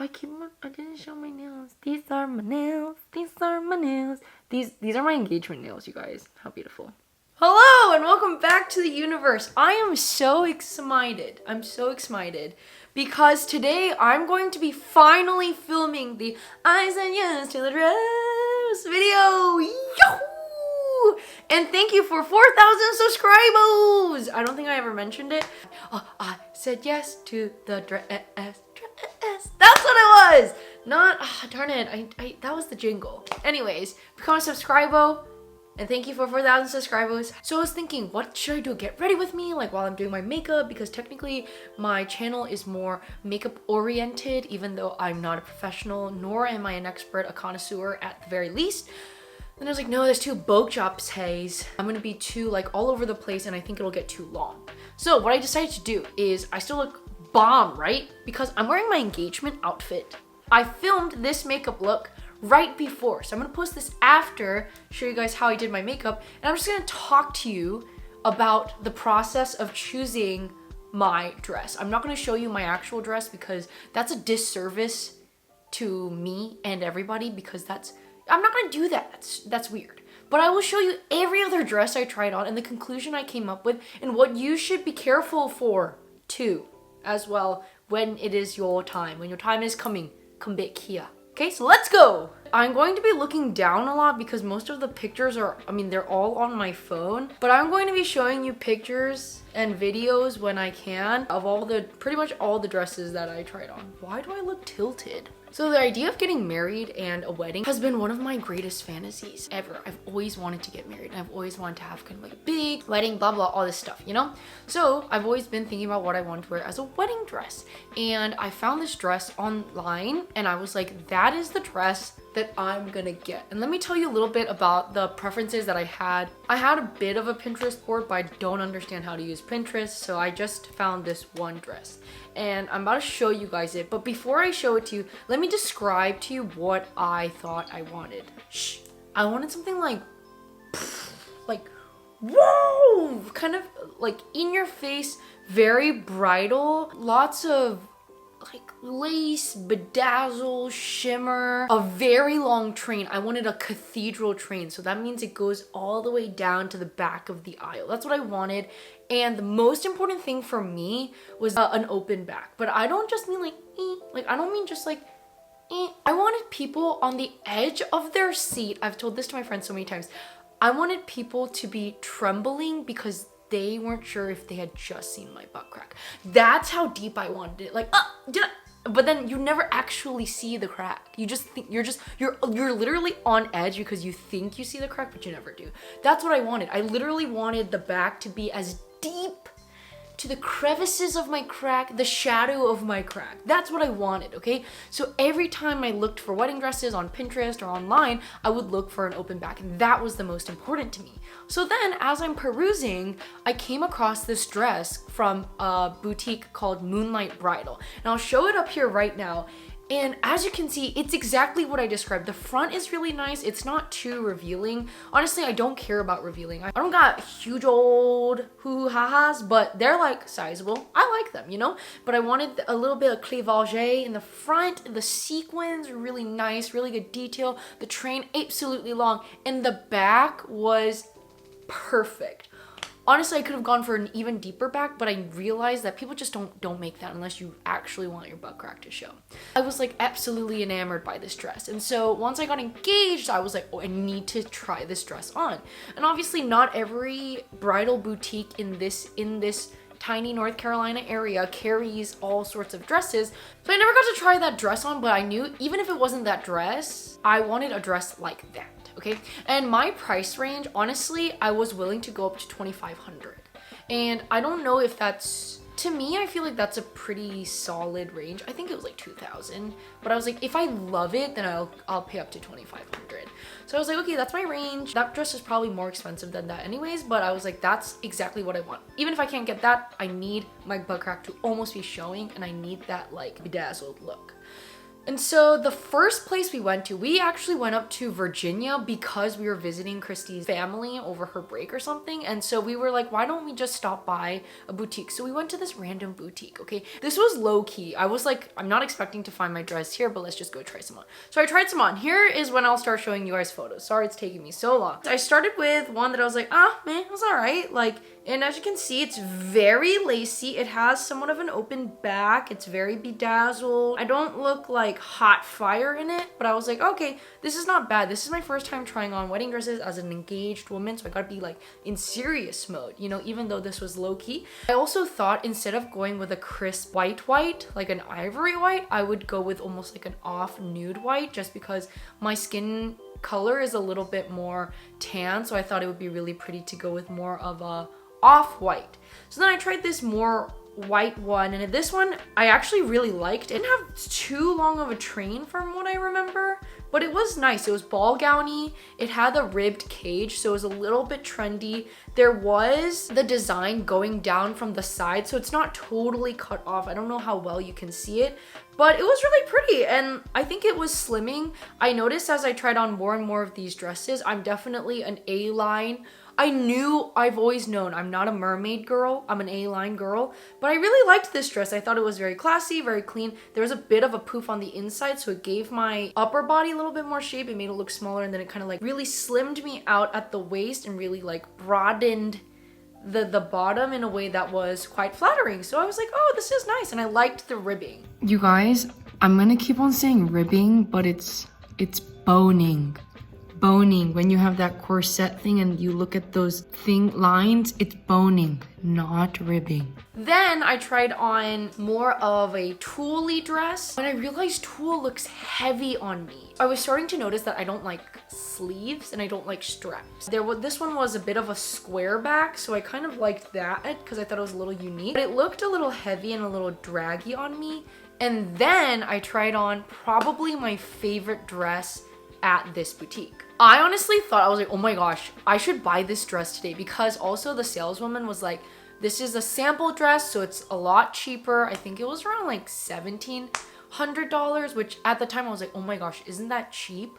I didn't show my nails. These are my nails. These are my nails. These are my engagement nails, you guys. How beautiful. Hello and welcome back to the universe. I am so excited. I'm so excited because today I'm going to be finally filming the I said yes to the dress video. Yahoo! And thank you for 4,000 subscribers. I don't think I ever mentioned it. I said yes to the dress. That's what it was. Not darn it. That was the jingle. Anyways, become a subscriber. And thank you for 4,000 subscribers. So I was thinking, what should I do? Get ready with me, like while I'm doing my makeup, because technically my channel is more makeup oriented, even though I'm not a professional, nor am I an expert, a connoisseur at the very least. And I was like, no, there's too bogue jobs, haze. I'm gonna be too like all over the place and I think it'll get too long. So what I decided to do is I still look bomb, right? Because I'm wearing my engagement outfit. I filmed this makeup look right before. So I'm gonna post this after, show you guys how I did my makeup, and I'm just gonna talk to you about the process of choosing my dress. I'm not gonna show you my actual dress because that's a disservice to me and everybody, because I'm not gonna do that. That's weird. But I will show you every other dress I tried on and the conclusion I came up with and what you should be careful for too, as well, when it is your time. When your time is coming, come back here. Okay, so let's go. I'm going to be looking down a lot because most of the pictures are, they're all on my phone, but I'm going to be showing you pictures and videos when I can of pretty much all the dresses that I tried on. Why do I look tilted? So the idea of getting married and a wedding has been one of my greatest fantasies ever. I've always wanted to get married and I've always wanted to have kind of like a big wedding, blah, blah, all this stuff, you know? So I've always been thinking about what I want to wear as a wedding dress. And I found this dress online and I was like, that is the dress that I'm gonna get. And let me tell you a little bit about the preferences that I had. I had a bit of a Pinterest board, but I don't understand how to use Pinterest. So I just found this one dress and I'm about to show you guys it. But before I show it to you, let me describe to you what I thought I wanted. I wanted something like whoa, kind of like in your face, very bridal, lots of like lace, bedazzle, shimmer, a very long train. I wanted a cathedral train, so that means it goes all the way down to the back of the aisle. That's what I wanted. And the most important thing for me was an open back. But I don't just mean I don't mean just like I wanted people on the edge of their seat. I've told this to my friends so many times. I wanted people to be trembling because they weren't sure if they had just seen my butt crack. That's how deep I wanted it. Like, but then you never actually see the crack. You just think you're literally on edge because you think you see the crack, but you never do. That's what I wanted. I literally wanted the back to be as deep to the crevices of my crack, the shadow of my crack. That's what I wanted, okay? So every time I looked for wedding dresses on Pinterest or online, I would look for an open back, and that was the most important to me. So then, as I'm perusing, I came across this dress from a boutique called Moonlight Bridal. And I'll show it up here right now. And as you can see, it's exactly what I described. The front is really nice. It's not too revealing. Honestly, I don't care about revealing. I don't got huge old hoo-ha-has, but they're like sizable. I like them, you know? But I wanted a little bit of cleavage in the front. The sequins are really nice, really good detail. The train, absolutely long. And the back was perfect. Honestly, I could have gone for an even deeper back, but I realized that people just don't make that unless you actually want your butt crack to show. I was like absolutely enamored by this dress. And so once I got engaged, I was like, oh, I need to try this dress on. And obviously not every bridal boutique in this tiny North Carolina area carries all sorts of dresses. So I never got to try that dress on, but I knew even if it wasn't that dress, I wanted a dress like that. Okay, and my price range, honestly, I was willing to go up to $2,500. And I don't know if that's, to me, I feel like that's a pretty solid range. I think it was like 2,000, but I was like, if I love it, then I'll pay up to 2,500. So I was like, okay, that's my range. That dress is probably more expensive than that anyways, but I was like, that's exactly what I want. Even if I can't get that, I need my butt crack to almost be showing, and I need that like bedazzled look. And so the first place we went to, we actually went up to Virginia because we were visiting Christy's family over her break or something. And so we were like, why don't we just stop by a boutique? So we went to this random boutique, okay? This was low key. I was like, I'm not expecting to find my dress here, but let's just go try some on. So I tried some on. Here is when I'll start showing you guys photos. Sorry it's taking me so long. I started with one that I was like, man, it was all right. Like, and as you can see, it's very lacy. It has somewhat of an open back. It's very bedazzled. I don't look like hot fire in it, but I was like, okay, this is not bad. This is my first time trying on wedding dresses as an engaged woman, so I gotta be like in serious mode, you know, even though this was low key. I also thought instead of going with a crisp white, like an ivory white, I would go with almost like an off nude white, just because my skin color is a little bit more tan, so I thought it would be really pretty to go with more of a off-white. So then I tried this more white one, and this one I actually really liked. It didn't have too long of a train from what I remember, but it was nice. It was ball gowny. It had the ribbed cage, so it was a little bit trendy. There was the design going down from the side, so it's not totally cut off. I don't know how well you can see it, but it was really pretty, and I think it was slimming. I noticed as I tried on more and more of these dresses, I'm definitely an A-line. I've always known I'm not a mermaid girl, I'm an A-line girl, but I really liked this dress. I thought it was very classy, very clean. There was a bit of a poof on the inside, so it gave my upper body a little bit more shape. It made it look smaller, and then it kind of like really slimmed me out at the waist and really like broadened the bottom in a way that was quite flattering. So I was like, oh, this is nice, and I liked the ribbing. You guys, I'm gonna keep on saying ribbing, but it's boning. Boning. When you have that corset thing and you look at those thin lines, it's boning, not ribbing. Then I tried on more of a tulle dress, and I realized tulle looks heavy on me. I was starting to notice that I don't like sleeves and I don't like straps. This one was a bit of a square back, so I kind of liked that because I thought it was a little unique, but it looked a little heavy and a little draggy on me. And then I tried on probably my favorite dress at this boutique. I honestly thought, I was like, oh my gosh, I should buy this dress today, because also the saleswoman was like, this is a sample dress, so it's a lot cheaper. I think it was around like $1,700, which at the time I was like, oh my gosh, isn't that cheap?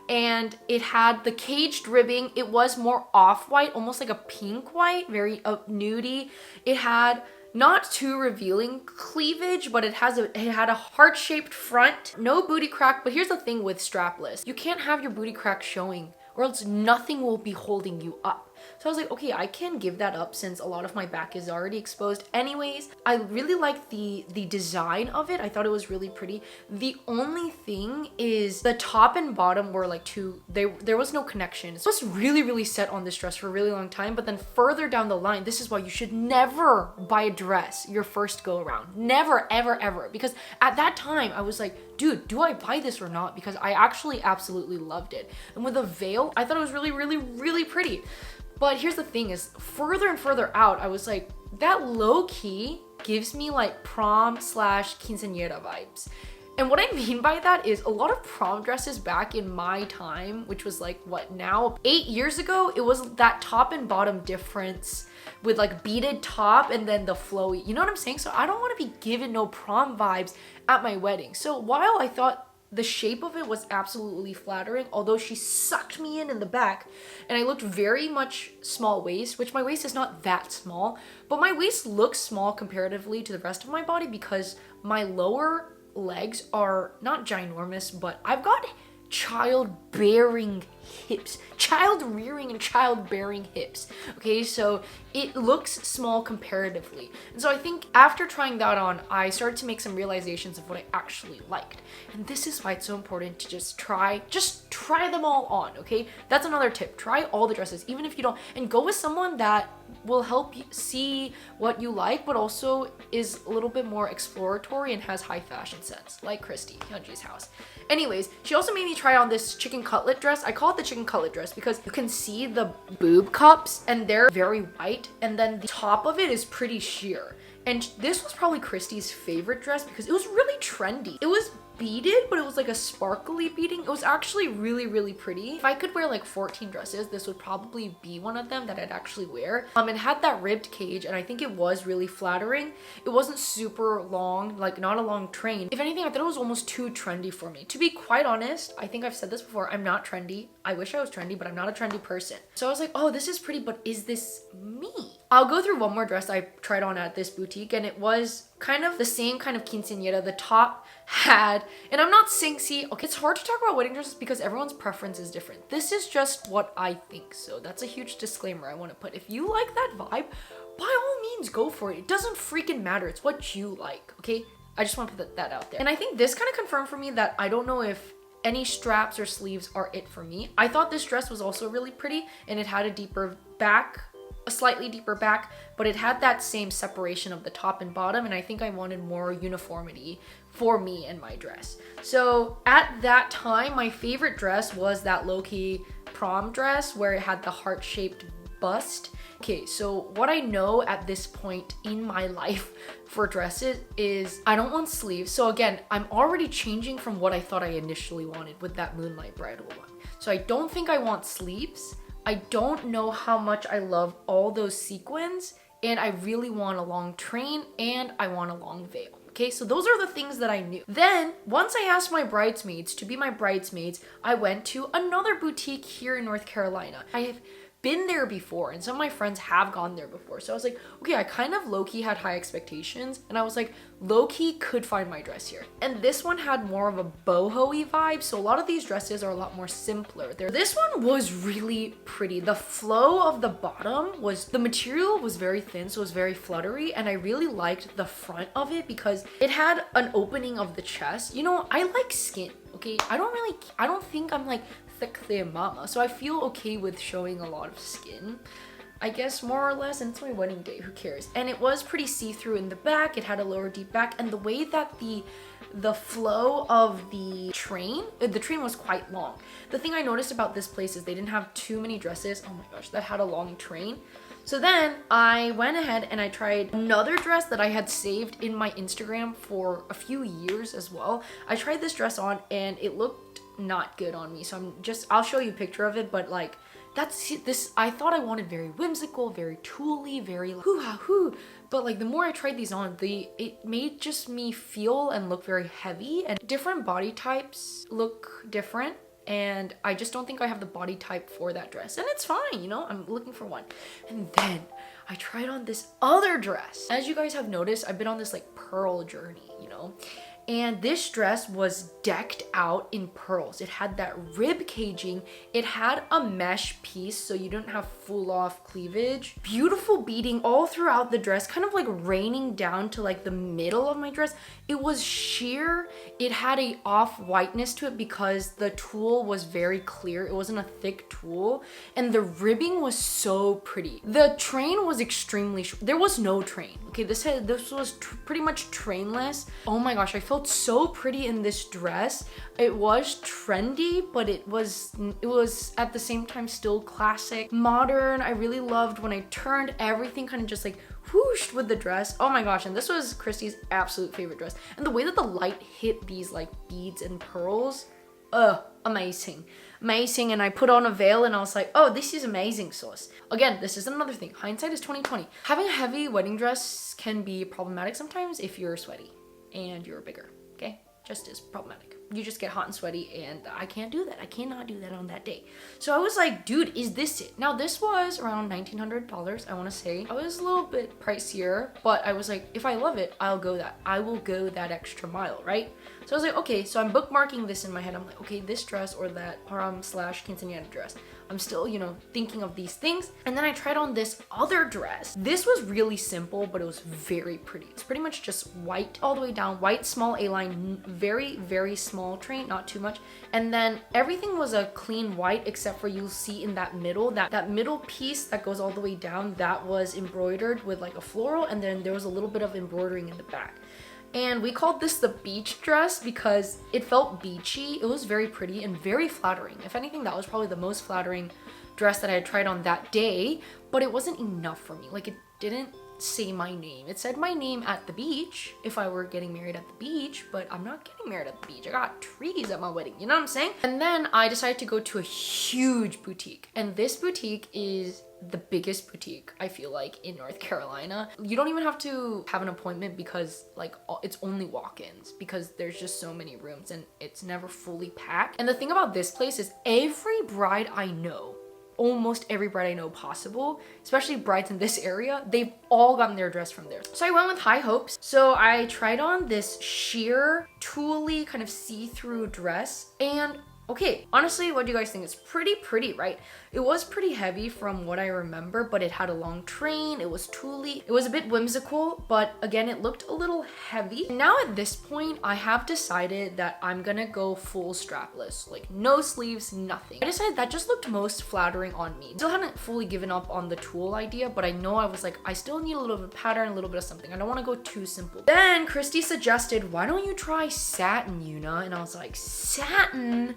And it had the caged ribbing. It was more off-white, almost like a pink white, very nudie. It had not too revealing cleavage, but it had a heart-shaped front, no booty crack. But here's the thing with strapless, you can't have your booty crack showing, or else nothing will be holding you up. So I was like, okay, I can give that up since a lot of my back is already exposed anyways. I really liked the design of it. I thought it was really pretty. The only thing is the top and bottom were like there was no connection. So I was really, really set on this dress for a really long time, but then further down the line, this is why you should never buy a dress your first go around. Never, ever, ever. Because at that time, I was like, dude, do I buy this or not? Because I actually absolutely loved it. And with a veil, I thought it was really, really, really pretty. But here's the thing is, further and further out, I was like, that low key gives me like prom / quinceañera vibes. And what I mean by that is a lot of prom dresses back in my time, which was like, what now? 8 years ago, it was that top and bottom difference with like beaded top and then the flowy, you know what I'm saying? So I don't want to be given no prom vibes at my wedding. So while I thought the shape of it was absolutely flattering, although she sucked me in the back, and I looked very much small waist, which my waist is not that small, but my waist looks small comparatively to the rest of my body because my lower legs are not ginormous, but I've got childbearing hips, child rearing and childbearing hips. Okay, so it looks small comparatively. And so I think after trying that on, I started to make some realizations of what I actually liked. And this is why it's so important to just try them all on, okay? That's another tip. Try all the dresses, even if you don't, and go with someone that will help you see what you like, but also is a little bit more exploratory and has high fashion sense, like Christy, Hyunji's house. Anyways, she also made me try on this chicken cutlet dress. I call it the chicken cutlet dress because you can see the boob cups and they're very white, and then the top of it is pretty sheer. And this was probably Christy's favorite dress because it was really trendy. It was beaded, but it was like a sparkly beading. It was actually really, really pretty. If I could wear like 14 dresses, this would probably be one of them that I'd actually wear. It had that ribbed cage, and I think it was really flattering. It wasn't super long, like not a long train. If anything, I thought it was almost too trendy for me. To be quite honest, I think I've said this before, I'm not trendy. I wish I was trendy, but I'm not a trendy person. So I was like, oh, this is pretty, but is this me? I'll go through one more dress I tried on at this boutique, and it was kind of the same kind of quinceañera. The top had, and I'm not saying, see, okay, it's hard to talk about wedding dresses because everyone's preference is different. This is just what I think. So that's a huge disclaimer I want to put. If you like that vibe, by all means, go for it. It doesn't freaking matter. It's what you like, okay? I just want to put that out there. And I think this kind of confirmed for me that I don't know if any straps or sleeves are it for me. I thought this dress was also really pretty, and it had a deeper back, a slightly deeper back, but it had that same separation of the top and bottom, and I think I wanted more uniformity for me and my dress. So at that time, my favorite dress was that low-key prom dress where it had the heart-shaped bust. Okay, so what I know at this point in my life for dresses is I don't want sleeves. So again, I'm already changing from what I thought I initially wanted with that Moonlight Bridal one. So I don't think I want sleeves. I don't know how much I love all those sequins, and I really want a long train, and I want a long veil. Okay, so those are the things that I knew. Then, once I asked my bridesmaids to be my bridesmaids, I went to another boutique here in North Carolina. I have been there before, and some of my friends have gone there before. So I was like, okay, I kind of low-key had high expectations, and I was like, low-key could find my dress here. And this one had more of a boho-y vibe, so a lot of these dresses are a lot more simpler. This one was really pretty. The flow of the bottom was, the material was very thin, so it was very fluttery, and I really liked the front of it because it had an opening of the chest. You know, I like skin, okay? I don't think I'm like thick thin mama, so I feel okay with showing a lot of skin, I guess, more or less, and it's my wedding day, who cares? And it was pretty see-through in the back. It had a lower deep back, and the way that the flow of the train was quite long. The thing I noticed about this place is they didn't have too many dresses, oh my gosh, that had a long train. So then I went ahead and I tried another dress that I had saved in my Instagram for a few years as well. I tried this dress on and it looked not good on me, so I'll show you a picture of it, but like, that's this, I thought I wanted very whimsical, very tooly, very like, hoo-ha-hoo, but like the more I tried these on, it made just me feel and look very heavy, and different body types look different, and I just don't think I have the body type for that dress, and it's fine, you know, I'm looking for one. And then I tried on this other dress. As you guys have noticed, I've been on this like pearl journey, you know, and this dress was decked out in pearls. It had that rib caging. It had a mesh piece, so you didn't have full off cleavage. Beautiful beading all throughout the dress, kind of like raining down to like the middle of my dress. It was sheer. It had a off whiteness to it because the tulle was very clear. It wasn't a thick tulle, and the ribbing was so pretty. The train was extremely short. There was no train. Okay, this was pretty much trainless. Oh my gosh, I felt so pretty in this dress. It was trendy, but it was at the same time still classic, modern. I really loved when I turned, everything kind of just like whooshed with the dress. Oh my gosh, and this was Christy's absolute favorite dress. And the way that the light hit these like beads and pearls, amazing. Amazing. And I put on a veil and I was like, oh, this is amazing sauce. Again, this is another thing. Hindsight is 2020. Having a heavy wedding dress can be problematic sometimes if you're sweaty and you're bigger, okay? Just as problematic. You just get hot and sweaty, and I can't do that. I cannot do that on that day. So I was like, dude, is this it? Now this was around $1,900, I want to say. I was a little bit pricier, but I was like, if I love it, I will go that extra mile, right? So I was like, okay, so I'm bookmarking this in my head. I'm like, okay, this dress or that prom/quinceañera dress. I'm still, you know, thinking of these things. And then I tried on this other dress. This was really simple, but it was very pretty. It's pretty much just white all the way down, white small A-line, very, very small train, not too much. And then everything was a clean white, except for you'll see in that middle, that middle piece that goes all the way down, that was embroidered with like a floral, and then there was a little bit of embroidering in the back. And we called this the beach dress because it felt beachy. It was very pretty and very flattering. If anything, that was probably the most flattering dress that I had tried on that day, but it wasn't enough for me. Like, it didn't say my name. It said my name at the beach if I were getting married at the beach, but I'm not getting married at the beach. I got trees at my wedding, you know what I'm saying? And then I decided to go to a huge boutique, and this boutique is the biggest boutique I feel like in North Carolina. You don't even have to have an appointment because like it's only walk-ins, because there's just so many rooms and it's never fully packed. And the thing about this place is every bride I know, almost every bride I know possible, especially brides in this area, they've all gotten their dress from there. So I went with high hopes. So I tried on this sheer tulle kind of see-through dress, and okay, honestly, what do you guys think? It's pretty, right? It was pretty heavy from what I remember, but it had a long train, it was tulle, it was a bit whimsical, but again, it looked a little heavy. Now at this point, I have decided that I'm gonna go full strapless, like no sleeves, nothing. I decided that just looked most flattering on me. Still hadn't fully given up on the tulle idea, but I know I was like, I still need a little bit of pattern, a little bit of something. I don't wanna go too simple. Then Christy suggested, why don't you try satin, Yuna? And I was like, satin?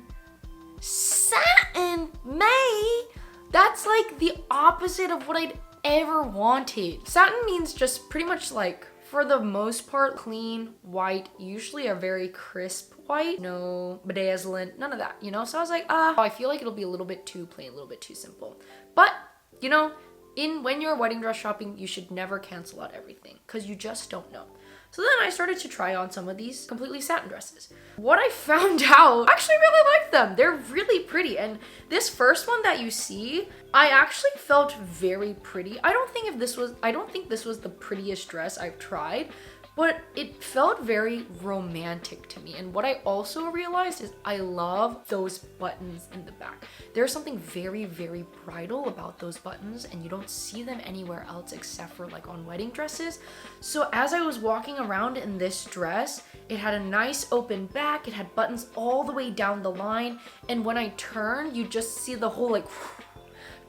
Satin, May? That's like the opposite of what I'd ever wanted. Satin means just pretty much like, for the most part, clean, white, usually a very crisp white, no bedazzling, none of that, you know? So I was like, I feel like it'll be a little bit too plain, a little bit too simple. But, you know, when you're wedding dress shopping, you should never cancel out everything because you just don't know. So then I started to try on some of these completely satin dresses. What I found out, I actually really like them. They're really pretty. And this first one that you see, I actually felt very pretty. I don't think this was the prettiest dress I've tried, but it felt very romantic to me. And what I also realized is I love those buttons in the back. There's something very, very bridal about those buttons, and you don't see them anywhere else except for like on wedding dresses. So as I was walking around in this dress, it had a nice open back, it had buttons all the way down the line, and when I turned, you just see the whole like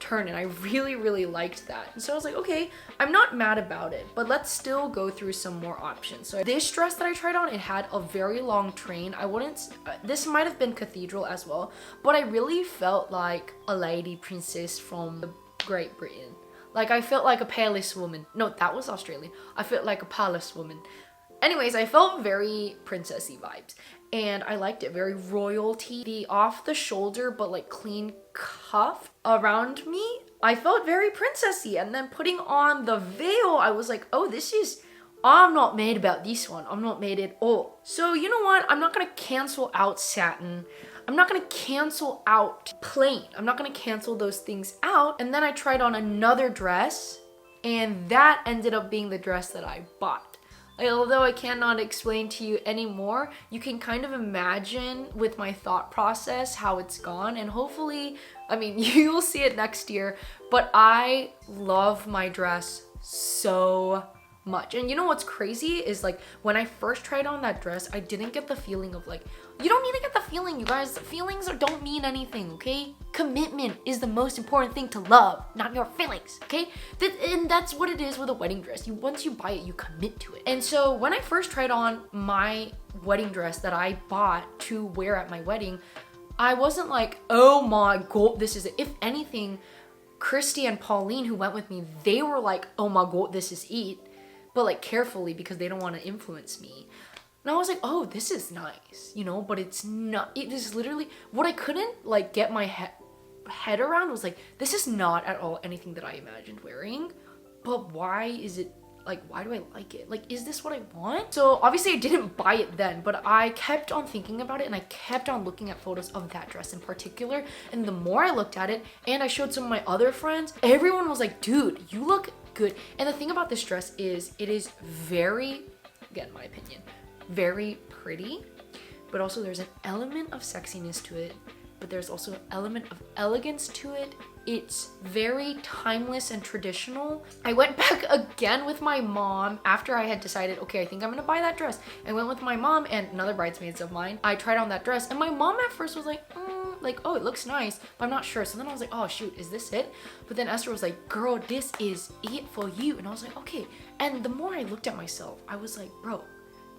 turn, and I really liked that. And so I was like, okay, I'm not mad about it, but let's still go through some more options. So this dress that I tried on, it had a very long train. This might have been cathedral as well, but I really felt like a lady princess from Great Britain. Like I felt like a palace woman. No, that was Australian. I felt like a palace woman. Anyways, I felt very princessy vibes, and I liked it. Very royalty, the off the shoulder but like clean cuff around me. I felt very princessy, and then putting on the veil, I was like, oh, I'm not mad about this one. I'm not mad at all. So you know what? I'm not gonna cancel out satin. I'm not gonna cancel out plain. I'm not gonna cancel those things out. And then I tried on another dress, and that ended up being the dress that I bought. Although I cannot explain to you anymore, you can kind of imagine with my thought process how it's gone, and hopefully, I mean, you'll see it next year, but I love my dress so much. And you know what's crazy is like when I first tried on that dress, I didn't get the feeling of like, you don't need to get the feeling, you guys. Feelings don't mean anything, okay? Commitment is the most important thing to love, not your feelings, okay? And that's what it is with a wedding dress. Once you buy it, you commit to it. And so when I first tried on my wedding dress that I bought to wear at my wedding, I wasn't like, oh my god, this is it. If anything, Christy and Pauline, who went with me, they were like, oh my god, this is it. But like carefully, because they don't want to influence me. And I was like, oh, this is nice, you know, but it's not. It is literally what I couldn't like get my head around was like, this is not at all anything that I imagined wearing. But why is it like, why do I like it? Like, is this what I want? So obviously I didn't buy it then, but I kept on thinking about it, and I kept on looking at photos of that dress in particular. And the more I looked at it, and I showed some of my other friends, everyone was like, dude, you look good. And the thing about this dress is it is very, again, my opinion, very pretty, but also there's an element of sexiness to it, but there's also an element of elegance to it. It's very timeless and traditional. I went back again with my mom after I had decided, okay, I think I'm gonna buy that dress. I went with my mom and another bridesmaids of mine. I tried on that dress, and my mom at first was like, oh, it looks nice, but I'm not sure. So then I was like, oh shoot, is this it? But then Esther was like, girl, this is it for you. And I was like, okay. And the more I looked at myself, I was like, bro,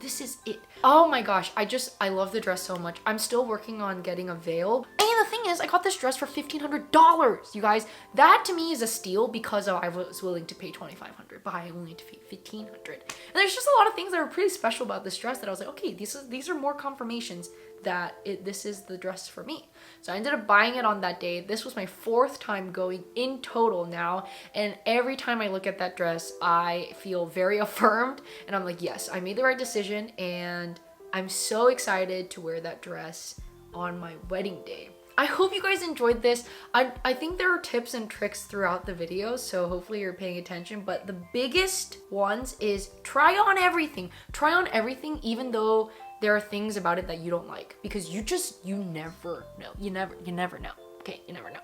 this is it. Oh my gosh, I love the dress so much. I'm still working on getting a veil. And the thing is, I got this dress for $1,500, you guys. That to me is a steal because I was willing to pay $2,500, but I only had to pay $1,500. And there's just a lot of things that were pretty special about this dress that I was like, okay, these are more confirmations that this is the dress for me. So I ended up buying it on that day. This was my 4th time going in total now, and every time I look at that dress, I feel very affirmed, and I'm like, yes, I made the right decision, and I'm so excited to wear that dress on my wedding day. I hope you guys enjoyed this. I think there are tips and tricks throughout the video, so hopefully you're paying attention, but the biggest ones is try on everything. Try on everything, even though there are things about it that you don't like, because you never know. You never know. Okay, you never know.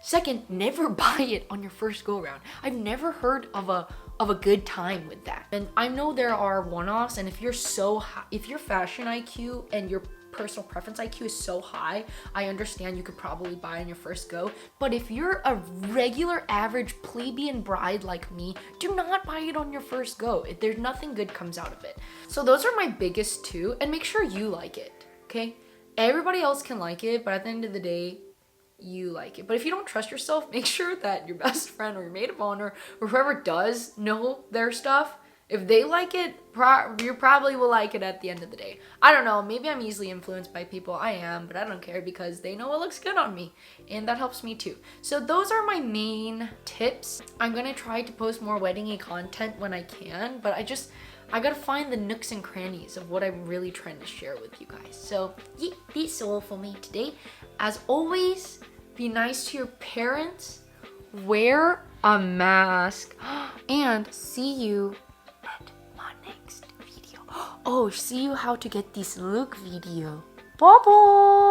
Second, never buy it on your first go around. I've never heard of a good time with that. And I know there are one-offs, and if your fashion IQ and your personal preference IQ is so high, I understand you could probably buy on your first go. But if you're a regular average plebeian bride like me, do not buy it on your first go. There's nothing good comes out of it. So those are my biggest 2, and make sure you like it, okay? Everybody else can like it, but at the end of the day, you like it. But if you don't trust yourself, make sure that your best friend or your maid of honor or whoever does know their stuff, if they like it, you probably will like it at the end of the day. I don't know, maybe I'm easily influenced by people. I am, but I don't care because they know what looks good on me, and that helps me too. So those are my main tips. I'm gonna try to post more wedding-y content when I can, but I gotta find the nooks and crannies of what I'm really trying to share with you guys. So yeah, that's all for me today. As always, be nice to your parents, wear a mask, and see you at my next video. Oh, see you how to get this look video. Bye bye.